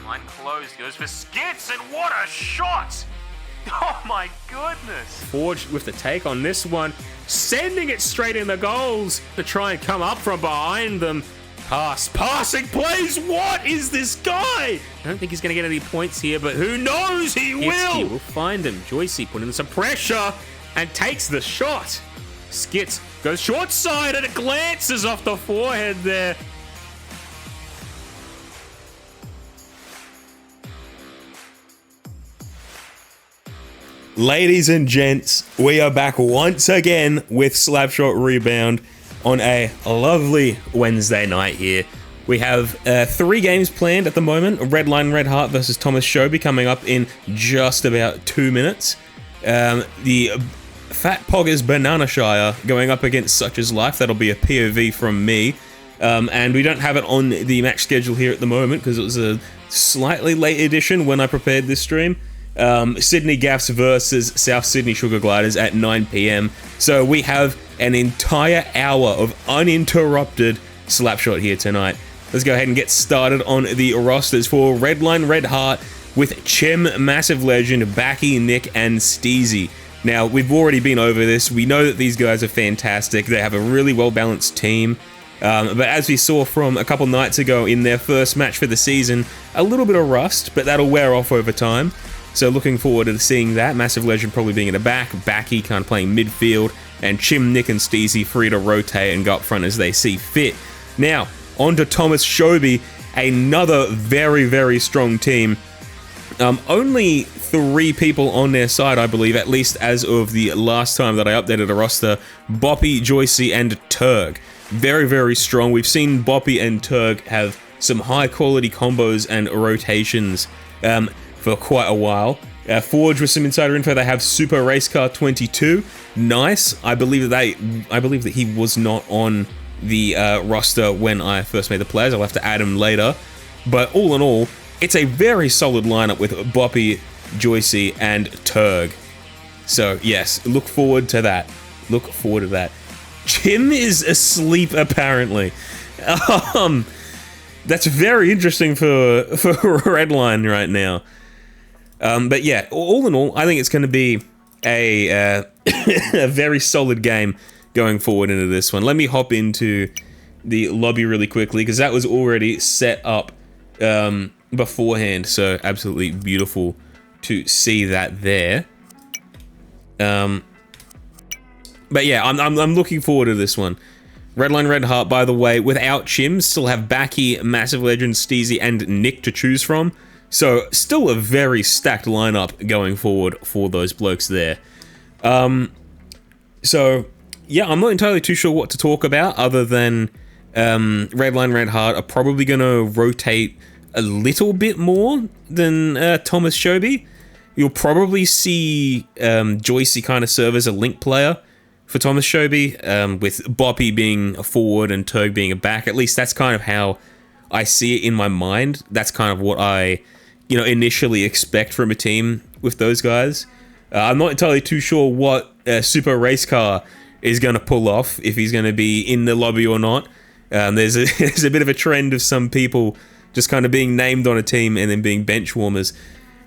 Line closed, goes for Skits, and what a shot! Oh my goodness! Forge with the take on this one, sending it straight in the goals to try and come up from behind them. Passing plays. What is this guy? I don't think he's going to get any points here, but who knows? He will. He will find him. Joycey putting some pressure and takes the shot. Skits goes short side and it glances off the forehead there. Ladies and gents, we are back once again with Slapshot Rebound on a lovely Wednesday night here. We have 3 games planned at the moment. Redline Redheart versus Thomas Shoubi coming up in just about 2 minutes. The Fat Poggers Banana Shire going up against Such Is Life. That'll be a POV from me. And we don't have it on the match schedule here at the moment because it was a slightly late edition when I prepared this stream. Sydney Gaffs versus South Sydney Sugar Gliders at 9 PM. So we have an entire hour of uninterrupted Slapshot here tonight. Let's go ahead and get started on the rosters for Redline Redheart with Chem, Massive Legend, Backy, Nick, and Steezy. Now, we've already been over this. We know that these guys are fantastic. They have a really well-balanced team. But as we saw from a couple nights ago in their first match for the season, a little bit of rust, but that'll wear off over time. So looking forward to seeing that. Massive Legend probably being in the back, Backy kind of playing midfield, and Chim, Nick, and Steezy free to rotate and go up front as they see fit. Now, on to Thomas Shoubi, another very, very strong team. Only 3 people on their side, I believe, at least as of the last time that I updated the roster. Boppy, Joycey, and Turg. Very, very strong. We've seen Boppy and Turg have some high-quality combos and rotations for quite a while. Forge with some insider info, they have Super Race Car 22. Nice. I believe that he was not on the roster when I first made the players. I'll have to add him later. But all in all, it's a very solid lineup with Boppy, Joycey, and Turg. So yes, look forward to that. Look forward to that. Jim is asleep apparently. That's very interesting for Redline right now. But yeah, all in all, I think it's going to be a a very solid game going forward into this one. Let me hop into the lobby really quickly because that was already set up beforehand. So absolutely beautiful to see that there. But yeah, I'm looking forward to this one. Redline Redheart, by the way, without Chim, still have Backy, Massive Legend, Steezy, and Nick to choose from. So, still a very stacked lineup going forward for those blokes there. So, yeah, I'm not entirely too sure what to talk about other than Redline Redheart are probably going to rotate a little bit more than Thomas Shoubi. You'll probably see Joycey kind of serve as a link player for Thomas Shoubi, with Boppy being a forward and Turg being a back. At least that's kind of how I see it in my mind. That's kind of what I initially expect from a team with those guys. I'm not entirely too sure what Super Race Car is going to pull off, if he's going to be in the lobby or not. There's a bit of a trend of some people just kind of being named on a team and then being bench warmers.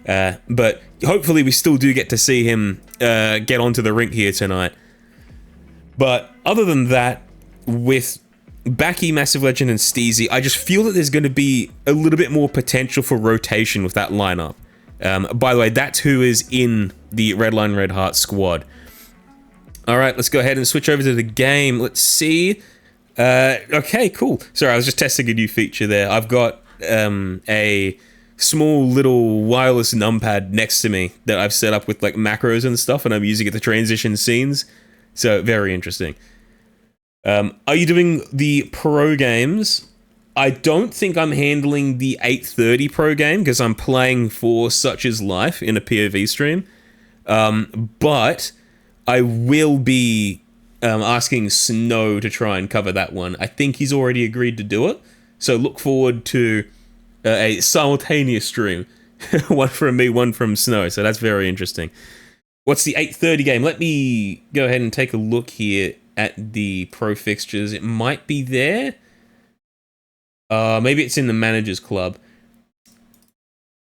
But hopefully we still do get to see him get onto the rink here tonight. But other than that, with Backy, Massive Legend, and Steezy, I just feel that there's going to be a little bit more potential for rotation with that lineup. By the way, that's who is in the Redline Redheart squad. Alright, let's go ahead and switch over to the game. Let's see. Okay, cool. Sorry, I was just testing a new feature there. I've got a small little wireless numpad next to me that I've set up with like macros and stuff, and I'm using it to transition scenes. So, very interesting. Are you doing the pro games? I don't think I'm handling the 8:30 pro game because I'm playing for Such Is Life in a POV stream. But I will be asking Snow to try and cover that one. I think he's already agreed to do it. So look forward to a simultaneous stream. One from me, one from Snow. So that's very interesting. What's the 8:30 game? Let me go ahead and take a look here at the pro fixtures. It might be there. Maybe it's in the Managers Club.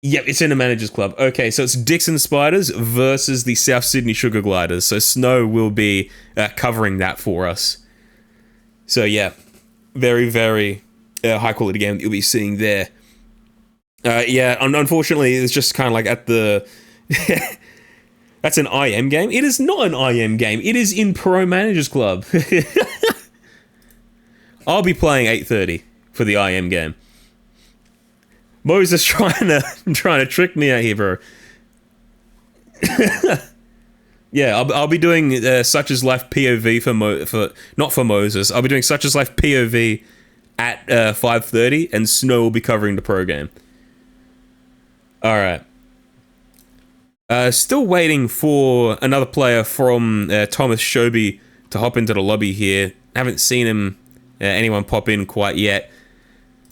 Yep, it's in the Managers Club. Okay, so it's Dixon Spiders versus the South Sydney Sugar Gliders. So Snow will be covering that for us. So yeah, very, very high quality game that you'll be seeing there. Yeah, unfortunately, it's just kind of like at the... That's an IM game? It is not an IM game. It is in Pro Managers Club. I'll be playing 8:30 for the IM game. Moses trying to trick me out here, bro. Yeah, I'll be doing Such Is Life POV for not for Moses. I'll be doing Such Is Life POV at 5:30, and Snow will be covering the pro game. All right. Still waiting for another player from Thomas Shoubi to hop into the lobby here. Haven't seen him, anyone pop in quite yet.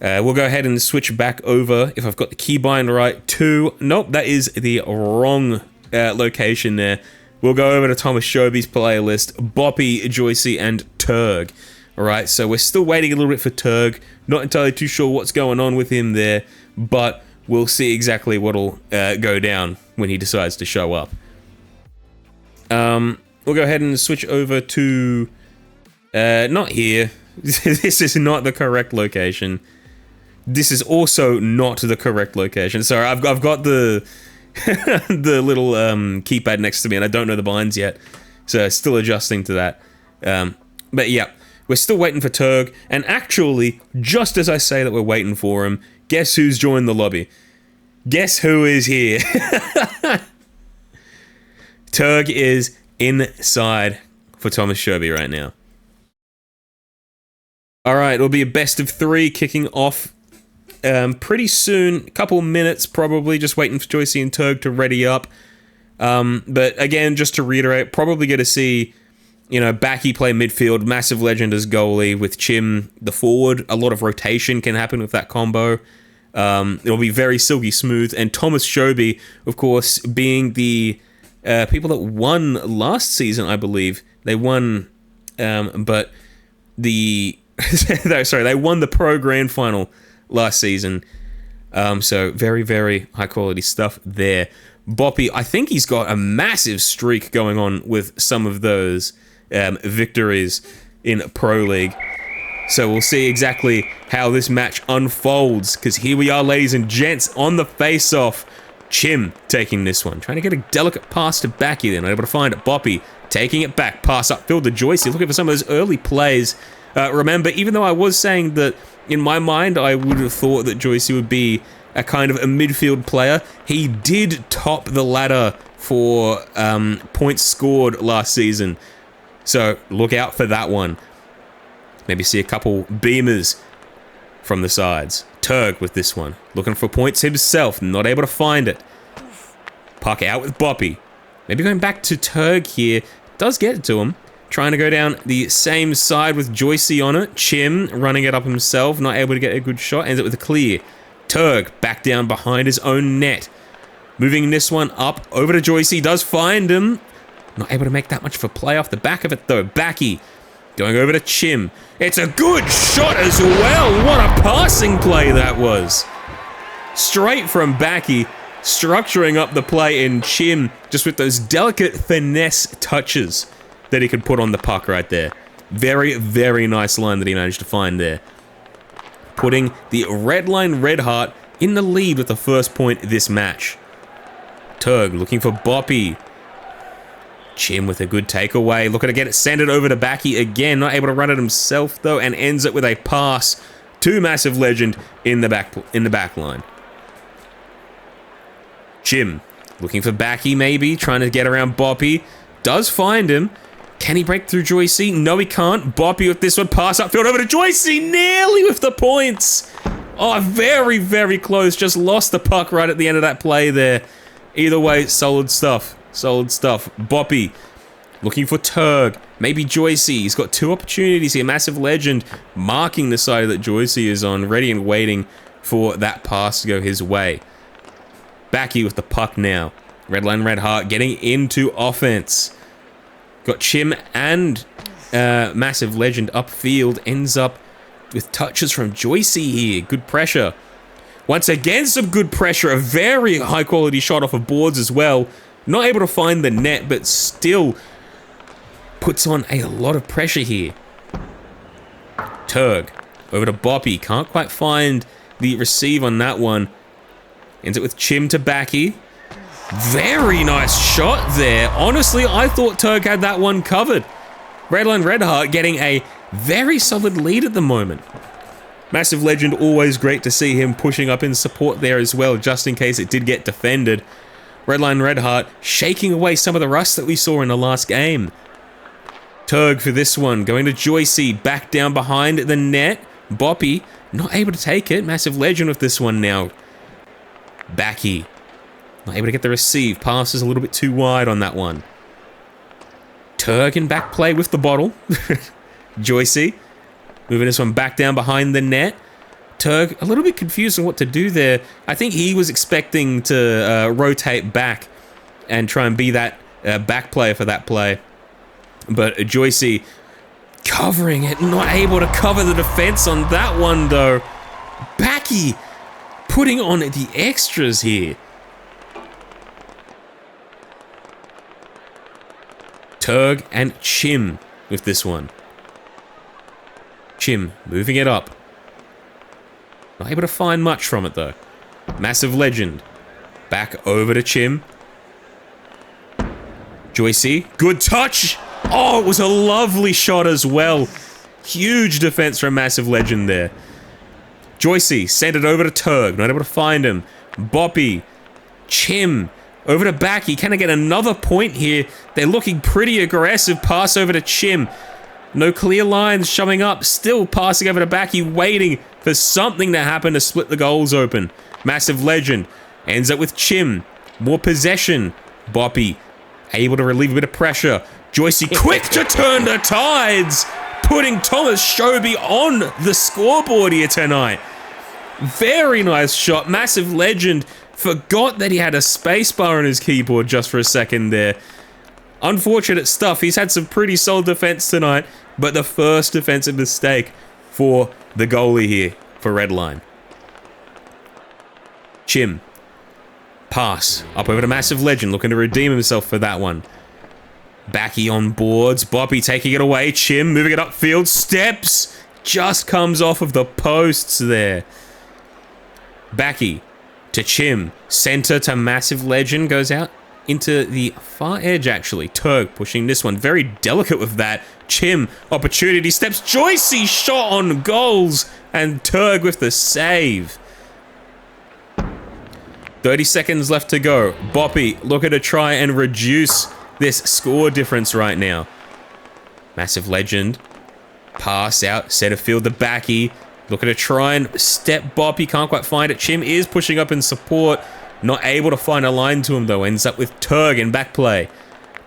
We'll go ahead and switch back over, if I've got the keybind right, to... Nope, that is the wrong location there. We'll go over to Thomas Shoubi's player list, Boppy, Joycey, and Turg. Alright, so we're still waiting a little bit for Turg. Not entirely too sure what's going on with him there, but we'll see exactly what'll go down when he decides to show up. We'll go ahead and switch over to... not here. This is not the correct location. This is also not the correct location. Sorry, I've got the the little keypad next to me, and I don't know the binds yet, so still adjusting to that. But yeah, we're still waiting for Turg, and actually, just as I say that we're waiting for him, guess who's joined the lobby? Guess who is here? Turg is inside for Thomas Shoubi right now. Alright, it'll be a best of 3 kicking off pretty soon. A couple minutes probably, just waiting for Joycey and Turg to ready up. But again, just to reiterate, probably going to see, you know, Backy play midfield, Massive Legend as goalie, with Chim the forward. A lot of rotation can happen with that combo. It'll be very silky smooth. And Thomas Shoubi, of course, being the people that won last season, I believe. They won, but the... sorry, they won the Pro Grand Final last season. So very, very high quality stuff there. Boppy, I think he's got a massive streak going on with some of those victories in Pro League. So we'll see exactly how this match unfolds, because here we are, ladies and gents, on the face-off. Chim taking this one, trying to get a delicate pass to Backy, then able to find it. Boppy taking it back, pass upfield to Joycey, looking for some of those early plays. Remember, even though I was saying that in my mind I would have thought that Joycey would be a kind of a midfield player, he did top the ladder for points scored last season. So look out for that one. Maybe see a couple beamers from the sides. Turg with this one, looking for points himself, not able to find it. Puck out with Boppy. Maybe going back to Turg here, does get it to him. Trying to go down the same side with Joycey on it. Chim running it up himself, not able to get a good shot. Ends it with a clear. Turg back down behind his own net. Moving this one up over to Joycey. Does find him. Not able to make that much of a play off the back of it though. Backy going over to Chim. It's a good shot as well. What a passing play that was. Straight from Backy. Structuring up the play in Chim. Just with those delicate finesse touches that he could put on the puck right there. Very, very nice line that he managed to find there. Putting the Redline Redheart in the lead with the first point this match. Turg looking for Boppy. Chim with a good takeaway. Looking to get it, send it over to Backy again. Not able to run it himself though, and ends it with a pass to Massive Legend in the back line. Chim looking for Backy maybe, trying to get around Boppy. Does find him. Can he break through Joycey? No, he can't. Boppy with this one. Pass upfield over to Joycey. Nearly with the points. Oh, very, very close. Just lost the puck right at the end of that play there. Either way, solid stuff. Solid stuff. Boppy looking for Turg. Maybe Joycey. He's got 2 opportunities here. Massive Legend marking the side that Joycey is on. Ready and waiting for that pass to go his way. Backy with the puck now. Redline Redheart getting into offense. Got Chim and Massive Legend upfield. Ends up with touches from Joycey here. Good pressure. Once again, some good pressure. A very high quality shot off of boards as well. Not able to find the net, but still puts on a lot of pressure here. Turg over to Boppy. Can't quite find the receive on that one. Ends it with Chim to Backy. Very nice shot there. Honestly, I thought Turg had that one covered. Redline Redheart getting a very solid lead at the moment. Massive Legend, always great to see him pushing up in support there as well, just in case it did get defended. Redline Redheart shaking away some of the rust that we saw in the last game. Turg for this one, going to Joycey, back down behind the net. Boppy, not able to take it. Massive Legend with this one now. Backy, not able to get the receive. Passes a little bit too wide on that one. Turg in back play with the bottle. Joycey, moving this one back down behind the net. Turg, a little bit confused on what to do there. I think he was expecting to rotate back and try and be that back player for that play. But Joycey covering it, not able to cover the defense on that one though. Backy putting on the extras here. Turg and Chim with this one. Chim moving it up. Not able to find much from it though. Massive Legend. Back over to Chim. Joycey, good touch. Oh, it was a lovely shot as well. Huge defense from Massive Legend there. Joycey sent it over to Turg, not able to find him. Boppy, Chim, over to Backy. Can I get another point here? They're looking pretty aggressive. Pass over to Chim. No clear lines showing up. Still passing over to Backy, waiting for something to happen to split the goals open. Massive Legend ends up with Chim. More possession. Boppy able to relieve a bit of pressure. Joycey quick to turn the tides, putting Thomas Shoubi on the scoreboard here tonight. Very nice shot. Massive Legend forgot that he had a spacebar on his keyboard just for a second there. Unfortunate stuff. He's had some pretty solid defense tonight, but the first defensive mistake for the goalie here for Redline. Chim. Pass. Up over to Massive Legend, looking to redeem himself for that one. Backy on boards. Boppy taking it away. Chim moving it upfield. Steps. Just comes off of the posts there. Backy to Chim. Center to Massive Legend. Goes out into the far edge, actually. Turg pushing this one. Very delicate with that. Chim, opportunity steps. Joycey shot on goals. And Turg with the save. 30 seconds left to go. Boppy looking to try and reduce this score difference right now. Massive Legend. Pass out. Center field to Backy. Looking to try and step Boppy. Can't quite find it. Chim is pushing up in support. Not able to find a line to him though. Ends up with Turg in back play.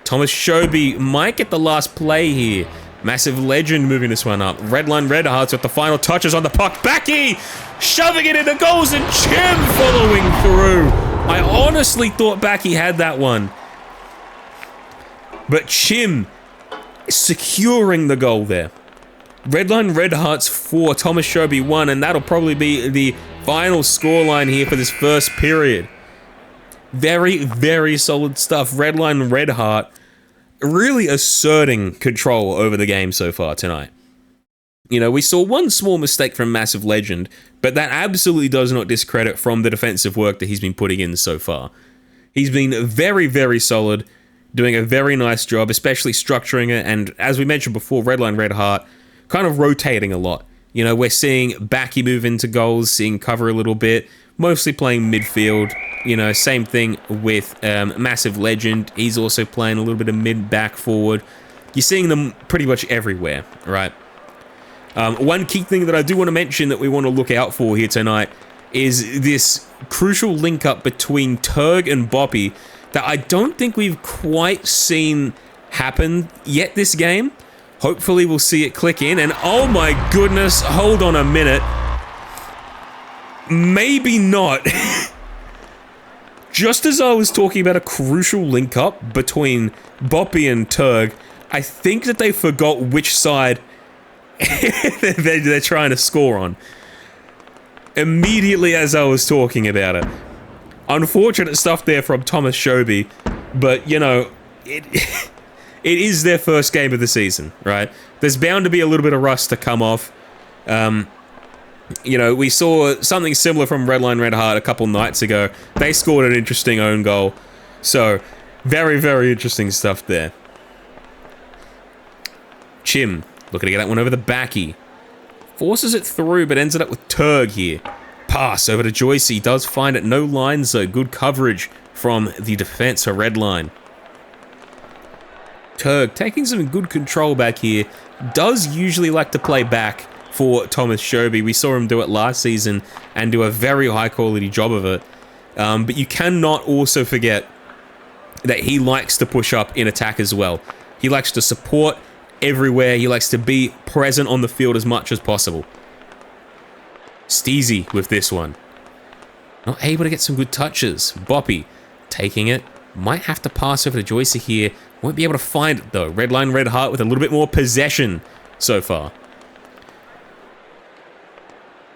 Thomas Shoubi might get the last play here. Massive Legend moving this one up. Redline Redhearts with the final touches on the puck. Backy shoving it into goals and Chim following through. I honestly thought Backy had that one. But Chim securing the goal there. Redline Redhearts 4, Thomas Shoubi 1, and that'll probably be the final scoreline here for this first period. Very, very solid stuff. Redline Redheart really asserting control over the game so far tonight. You know, we saw one small mistake from Massive Legend, but that absolutely does not discredit from the defensive work that he's been putting in so far. He's been very, very solid, doing a very nice job, especially structuring it, and as we mentioned before, Redline Redheart kind of rotating a lot. You know, we're seeing Backy move into goals, seeing cover a little bit, mostly playing midfield. You know, same thing with Massive Legend. He's also playing a little bit of mid-back forward. You're seeing them pretty much everywhere, right? One key thing that I do want to mention that we want to look out for here tonight is this crucial link-up between Turg and Boppy that I don't think we've quite seen happen yet this game. Hopefully we'll see it click in, and oh my goodness, hold on a minute. Maybe not. Just as I was talking about a crucial link-up between Boppy and Turg, I think that they forgot which side they're trying to score on. immediately as I was talking about it. Unfortunate stuff there from Thomas Shoubi, but, you know, it is their first game of the season, right? There's bound to be a little bit of rust to come off. You know, we saw something similar from Redline Redheart a couple nights ago. They scored an interesting own goal. So, very, very interesting stuff there. Chim, looking to get that one over the backy. Forces it through, but ends it up with Turg here. Pass over to Joycey. Does find it. No lines, though. Good coverage from the defense for Redline. Turg taking some good control back here. Does usually like to play back for Thomas Shoubi. We saw him do it last season and do a very high quality job of it. But you cannot also forget that he likes to push up in attack as well. He likes to support everywhere. He likes to be present on the field as much as possible. Steezy with this one. Not able to get some good touches. Boppy taking it. Might have to pass over to Joycey here. Won't be able to find it though. Redline Redheart with a little bit more possession so far.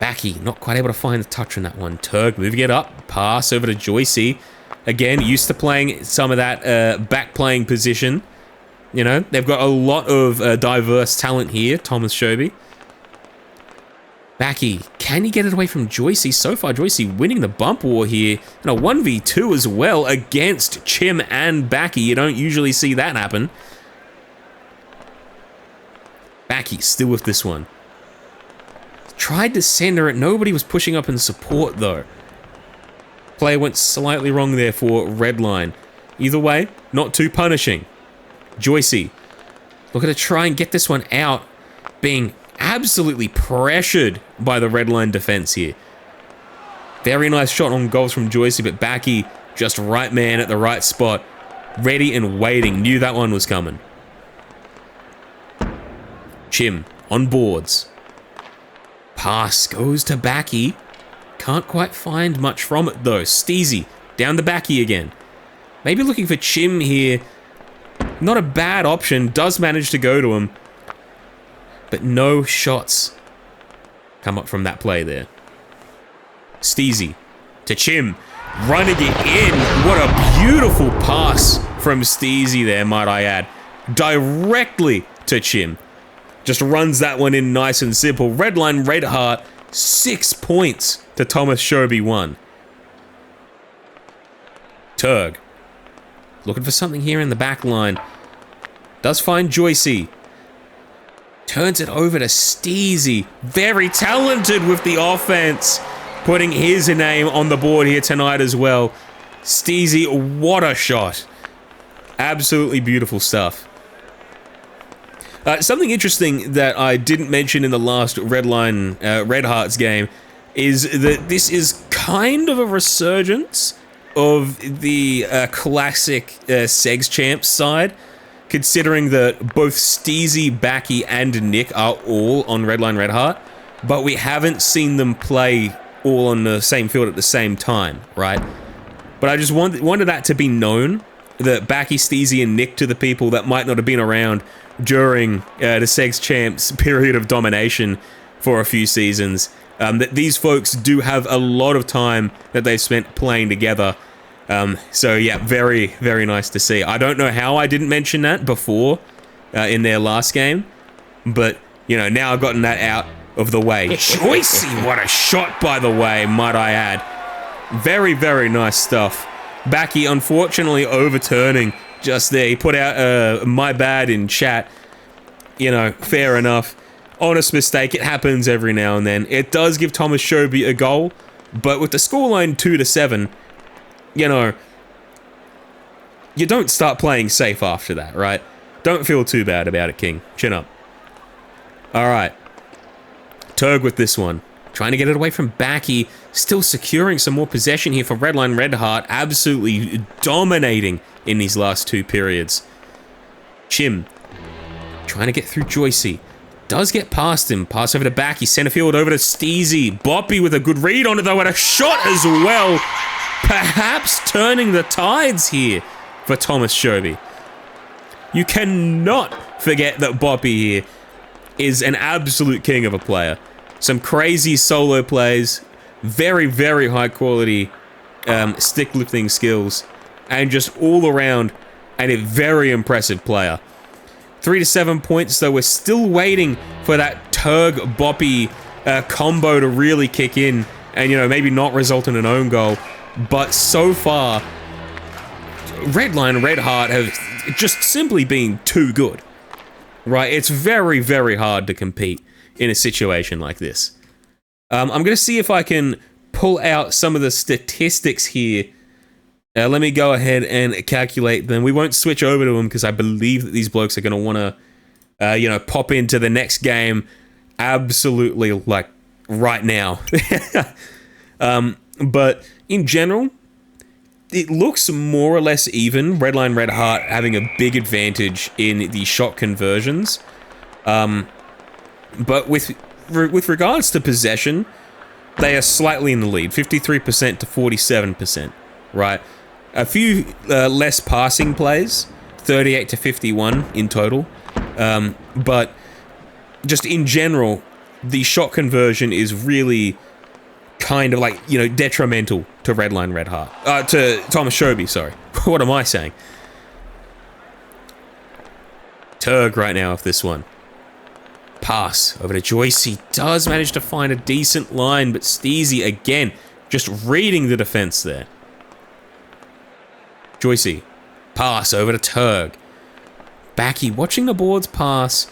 Backy, not quite able to find the touch on that one. Turg moving it up. Pass over to Joycey. Again, used to playing some of that back playing position. You know, they've got a lot of diverse talent here, Thomas Shoubi. Backy, can he get it away from Joycey? So far, Joycey winning the bump war here. And a 1v2 as well against Chim and Backy. You don't usually see that happen. Backy still with this one. Tried to center it. Nobody was pushing up in support, though. Play went slightly wrong there for Redline. Either way, not too punishing. Joycey, looking to try and get this one out. Being absolutely pressured by the Redline defense here. Very nice shot on goals from Joycey, but Backy, just right man at the right spot. Ready and waiting. Knew that one was coming. Chim on boards. Pass goes to Backy. Can't quite find much from it though. Steezy down to Backy again. Maybe looking for Chim here. Not a bad option. Does manage to go to him. But no shots come up from that play there. Steezy to Chim. Running it in. What a beautiful pass from Steezy there, might I add. Directly to Chim. Just runs that one in nice and simple. Redline Redheart, 6 points to Thomas Shoubi 1. Turg. Looking for something here in the back line. Does find Joycey. Turns it over to Steezy. Very talented with the offense. Putting his name on the board here tonight as well. Steezy, what a shot. Absolutely beautiful stuff. Something interesting that I didn't mention in the last Redline Redheart's game is that this is kind of a resurgence of the classic Segs Champs side, considering that both Steezy, Backy, and Nick are all on Redline Redheart, but we haven't seen them play all on the same field at the same time, right? But I just wanted that to be known, that Backy, Steezy, and Nick, to the people that might not have been around during the Segs Champs period of domination for a few seasons, that these folks do have a lot of time that they've spent playing together. So yeah, very, very nice to see. I don't know how I didn't mention that before in their last game, but, you know, now I've gotten that out of the way. Joycey, what a shot, by the way, might I add. Very, very nice stuff. Backy, unfortunately, overturning just there. He put out my bad in chat. You know, fair enough. Honest mistake. It happens every now and then. It does give Thomas Shoubi a goal, but with the scoreline 2-7, you know, you don't start playing safe after that, right? Don't feel too bad about it, King. Chin up. All right. Turg with this one. Trying to get it away from Backy. Still securing some more possession here for Redline Redheart. Absolutely dominating in these last two periods. Chim. Trying to get through Joycey. Does get past him. Pass over to Backy. Center field over to Steezy. Boppy with a good read on it though, and a shot as well. Perhaps turning the tides here for Thomas Shoubi. You cannot forget that Boppy here is an absolute king of a player. Some crazy solo plays, Very, very high quality stick lifting skills. And just all around, and a very impressive player. 3 to 7 points, though we're still waiting for that Turg Boppy combo to really kick in and, you know, maybe not result in an own goal. But so far, Redline Redheart have just simply been too good, right? It's very, very hard to compete in a situation like this. I'm going to see if I can pull out some of the statistics here. Let me go ahead and calculate them. We won't switch over to them because I believe that these blokes are going to want to, you know, pop into the next game absolutely, like, right now. But in general, it looks more or less even. Redline Redheart having a big advantage in the shot conversions. But with regards to possession, they are slightly in the lead, 53% to 47%, right? A few less passing plays, 38 to 51 in total. But just in general, the shot conversion is really kind of like, you know, detrimental to Redline Redheart. To Thomas Shoubi, sorry. What am I saying? Turg right now off this one. Pass over to Joyce. He does manage to find a decent line, but Steezy again, just reading the defense there. Joyce, pass over to Turg. Backy watching the boards pass.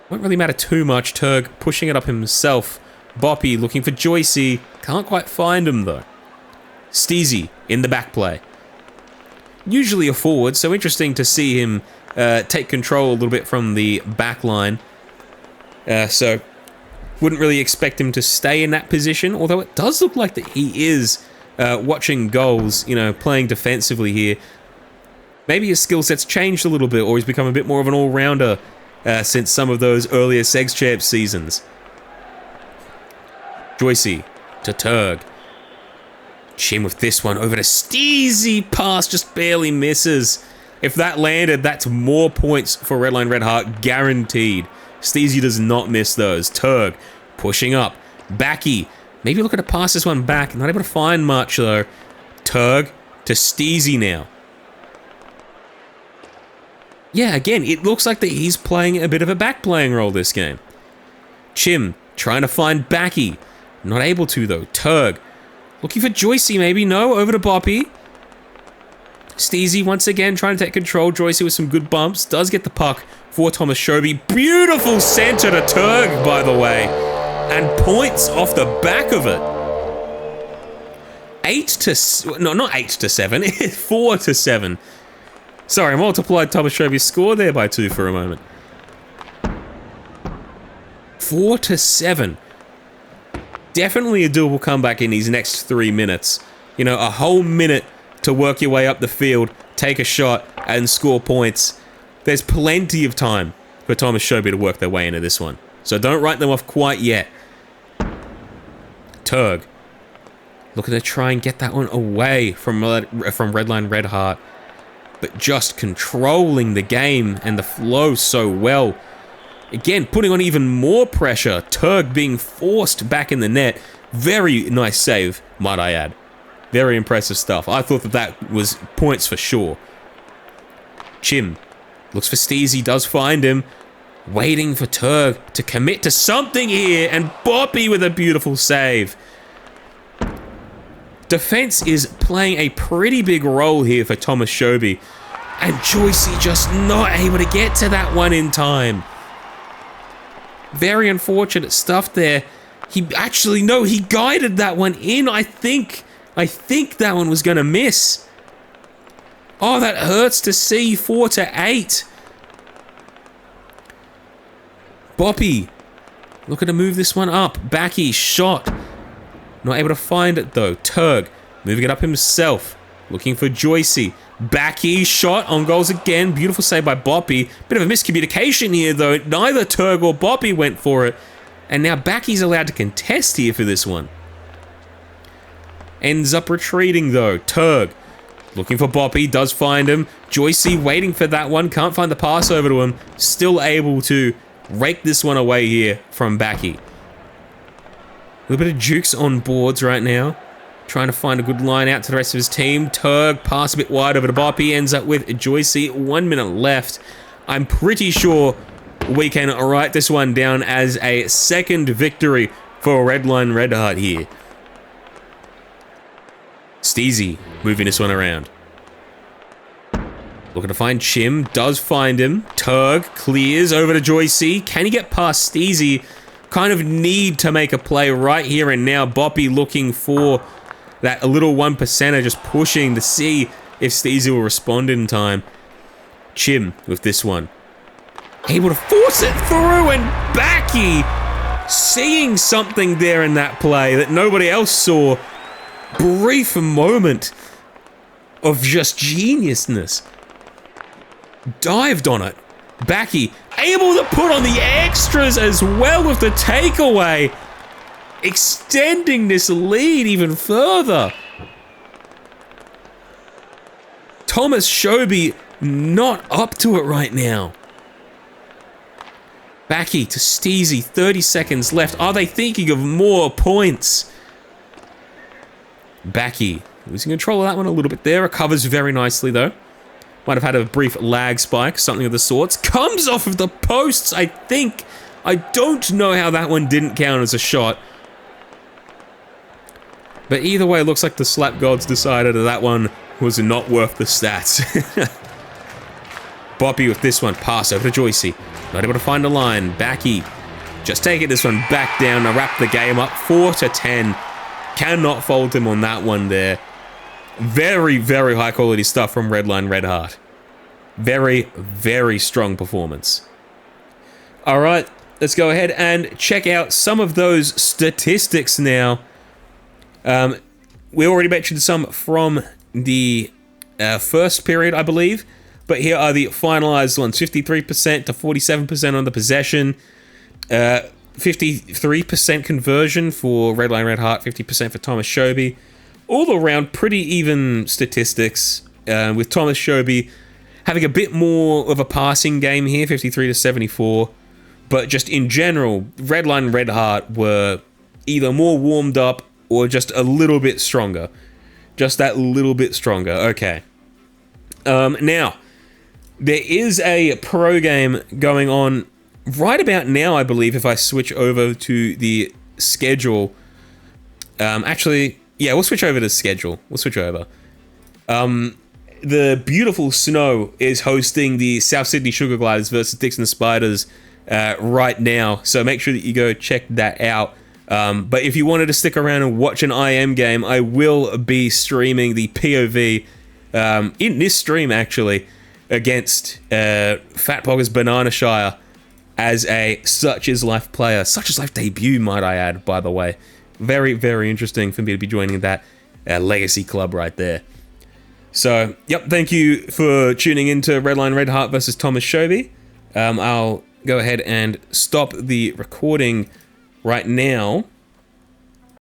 Won't really matter too much. Turg pushing it up himself. Boppy looking for Joyce. Can't quite find him though. Steezy in the back play. Usually a forward, so interesting to see him take control a little bit from the back line. So wouldn't really expect him to stay in that position, although it does look like that he is watching goals, you know, playing defensively here. Maybe his skill set's changed a little bit, or he's become a bit more of an all-rounder since some of those earlier Segs Champs seasons. Joyce to Turg. Chin with this one over to Steezy. Pass just barely misses. If that landed, that's more points for Redline Redheart, guaranteed. Steezy does not miss those. Turg pushing up. Backy. Maybe looking to pass this one back. Not able to find much, though. Turg to Steezy now. Yeah, again, it looks like that he's playing a bit of a back-playing role this game. Chim trying to find Backy. Not able to, though. Turg looking for Joyce, maybe. No, over to Boppy. Steezy once again trying to take control. Joyce with some good bumps. Does get the puck for Thomas Shoubi. Beautiful center to Turg, by the way. And points off the back of it. 8 to... No, not 8 to 7. 4 to 7. Sorry, I multiplied Thomas Shoubi's score there by 2 for a moment. 4 to 7. Definitely a doable comeback in these next 3 minutes. You know, a whole minute to work your way up the field, take a shot, and score points. There's plenty of time for Thomas Shoubi to work their way into this one. So don't write them off quite yet. Turg. Looking to try and get that one away from Redline Redheart. But just controlling the game and the flow so well. Again, putting on even more pressure. Turg being forced back in the net. Very nice save, might I add. Very impressive stuff. I thought that was points for sure. Chim looks for Steezy, does find him. Waiting for Turg to commit to something here. And Boppy with a beautiful save. Defense is playing a pretty big role here for Thomas Shoubi. And Joyce just not able to get to that one in time. Very unfortunate stuff there. He actually, no, he guided that one in. I think that one was going to miss. Oh, that hurts to see. 4 to 8. Boppy looking to move this one up. Backy shot. Not able to find it though. Turg moving it up himself. Looking for Joyce. Backy shot on goals again. Beautiful save by Boppy. Bit of a miscommunication here though. Neither Turg or Boppy went for it. And now Backy's allowed to contest here for this one. Ends up retreating though. Turg looking for Boppy. Does find him. Joyce waiting for that one. Can't find the pass over to him. Still able to rake this one away here from Backy. little bit of jukes on boards right now. Trying to find a good line out to the rest of his team. Turg pass a bit wide over to Boppy. Ends up with Joycey. 1 minute left. I'm pretty sure we can write this one down as a second victory for Redline Redheart here. Steezy moving this one around. Looking to find Chim. Does find him. Turg clears over to Joycey. Can he get past Steezy? Kind of need to make a play right here and now. Boppy looking for that a little 1%er, just pushing to see if Steezy will respond in time. Chim with this one. Able to force it through, and Backy seeing something there in that play that nobody else saw. Brief moment of just geniusness. Dived on it. Backy able to put on the extras as well with the takeaway. Extending this lead even further. Thomas Shoubi not up to it right now. Backy to Steezy, 30 seconds left. Are they thinking of more points? Backy losing control of that one a little bit there. Recovers very nicely though. Might have had a brief lag spike, something of the sorts. Comes off of the posts, I think. I don't know how that one didn't count as a shot. But either way, it looks like the Slap Gods decided that one was not worth the stats. Boppy with this one. Pass over to Joycey. Not able to find a line. Backy just taking this one back down to wrap the game up. 4-10. Cannot fault him on that one there. Very, very high quality stuff from Redline Redheart. Very, very strong performance. Alright, let's go ahead and check out some of those statistics now. We already mentioned some from the first period, I believe. But here are the finalized ones. 53% to 47% on the possession. 53% conversion for Redline Redheart. 50% for Thomas Shoubi. All around, pretty even statistics. With Thomas Shoubi having a bit more of a passing game here. 53 to 74. But just in general, Redline Redheart were either more warmed up or just a little bit stronger. Just that little bit stronger. Okay. Now, there is a pro game going on right about now, I believe, if I switch over to the schedule. Actually, yeah, we'll switch over to schedule. We'll switch over. The beautiful Snow is hosting the South Sydney Sugar Gliders versus Dixon Spiders right now. So make sure that you go check that out. But if you wanted to stick around and watch an IM game, I will be streaming the POV in this stream, actually, against Fat Poggers Banana Shire as a Such Is Life player. Such Is Life debut, might I add, by the way. Very, very interesting for me to be joining that legacy club right there. So, yep, thank you for tuning in to Redline Redheart versus Thomas Shoubi. I'll go ahead and stop the recording right now.